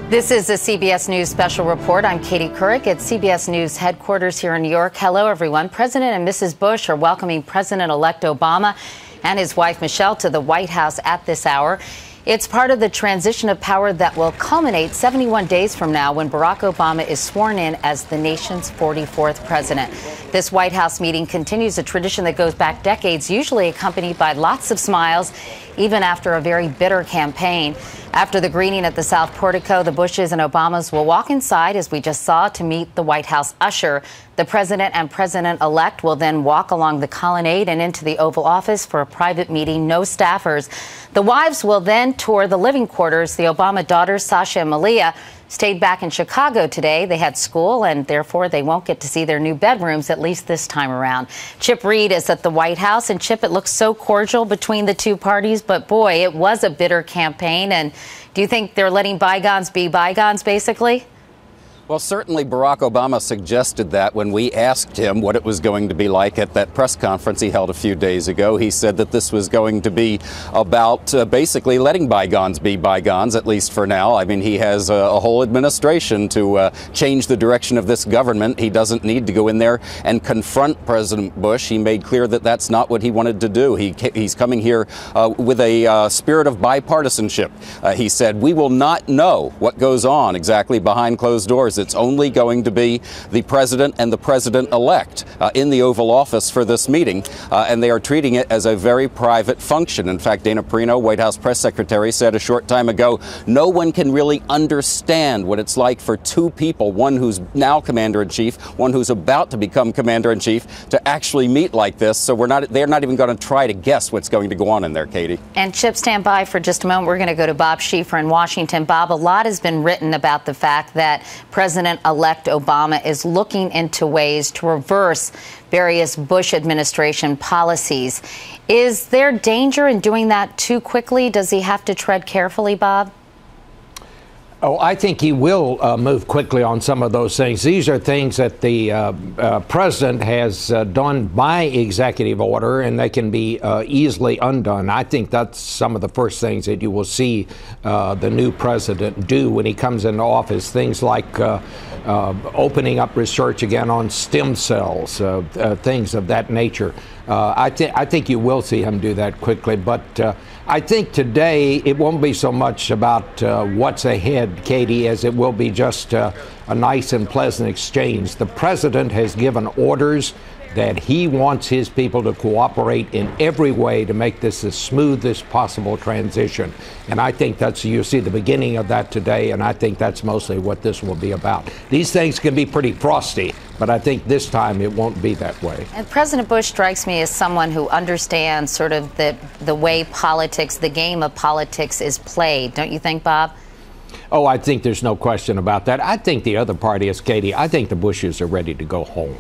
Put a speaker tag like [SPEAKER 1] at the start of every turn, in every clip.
[SPEAKER 1] This is a CBS News special report. I'm Katie Couric at CBS News headquarters here in New York. Hello, everyone. President and Mrs. Bush are welcoming President-elect Obama and his wife, Michelle, to the White House at this hour. It's part of the transition of power that will culminate 71 days from now when Barack Obama is sworn in as the nation's 44th president. This White House meeting continues a tradition that goes back decades, usually accompanied by lots of smiles, even after a very bitter campaign. After the greeting at the South Portico, the Bushes and Obamas will walk inside, as we just saw, to meet the White House usher. The president and president-elect will then walk along the colonnade and into the Oval Office for a private meeting, no staffers. The wives will then tour the living quarters. The Obama daughters, Sasha and Malia, stayed back in Chicago today. They had school, and therefore they won't get to see their new bedrooms, at least this time around. Chip Reid is at the White House. And Chip, it looks so cordial between the two parties, but boy, it was a bitter campaign. And do you think they're letting bygones be bygones, basically?
[SPEAKER 2] Well, certainly Barack Obama suggested that when we asked him what it was going to be like at that press conference he held a few days ago. He said that this was going to be about basically letting bygones be bygones, at least for now. I mean, he has a whole administration to change the direction of this government. He doesn't need to go in there and confront President Bush. He made clear that that's not what he wanted to do. He's coming here with a spirit of bipartisanship. He said, we will not know what goes on exactly behind closed doors. It's only going to be the president and the president-elect in the Oval Office for this meeting, and they are treating it as a very private function. In fact, Dana Perino, White House press secretary, said a short time ago, no one can really understand what it's like for two people, one who's now commander-in-chief, one who's about to become commander-in-chief, to actually meet like this. So they're not even going to try to guess what's going to go on in there, Katie.
[SPEAKER 1] And Chip, stand by for just a moment. We're going to go to Bob Schieffer in Washington. Bob, a lot has been written about the fact that President-elect Obama is looking into ways to reverse various Bush administration policies. Is there danger in doing that too quickly? Does he have to tread carefully, Bob?
[SPEAKER 3] Oh, I think he will move quickly on some of those things. These are things that the president has done by executive order, and they can be easily undone. I think that's some of the first things that you will see the new president do when he comes into office. Things like opening up research again on stem cells, things of that nature. I think you will see him do that quickly, but I think today it won't be so much about what's ahead, Katie, as it will be just a nice and pleasant exchange. The president has given orders that he wants his people to cooperate in every way to make this as smooth as possible transition. And I think you'll see the beginning of that today, and I think that's mostly what this will be about. These things can be pretty frosty, but I think this time it won't be that way.
[SPEAKER 1] And President Bush strikes me as someone who understands sort of the way politics, the game of politics is played. Don't you think, Bob?
[SPEAKER 3] Oh, I think there's no question about that. I think the other party is, Katie, I think the Bushes are ready to go home.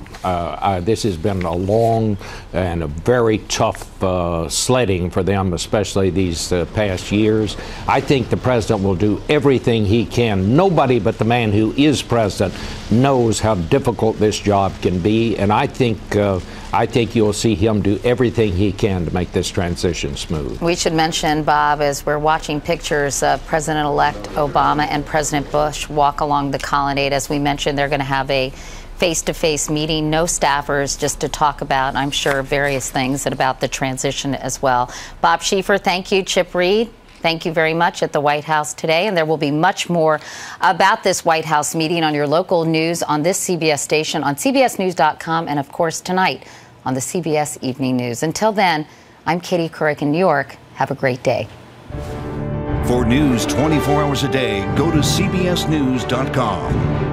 [SPEAKER 3] This has been a long and a very tough sledding for them, especially these past years. I think the president will do everything he can. Nobody but the man who is president knows how difficult this job can be, and I think you'll see him do everything he can to make this transition smooth.
[SPEAKER 1] We should mention, Bob, as we're watching pictures of President-elect Obama and President Bush walk along the colonnade, as we mentioned, they're going to have a face-to-face meeting, no staffers, just to talk about, I'm sure, various things about the transition as well. Bob Schieffer, thank you. Chip Reid, thank you very much at the White House today. And there will be much more about this White House meeting on your local news on this CBS station, on CBSNews.com, and, of course, tonight on the CBS Evening News. Until then, I'm Katie Couric in New York. Have a great day.
[SPEAKER 4] For news 24 hours a day, go to CBSNews.com.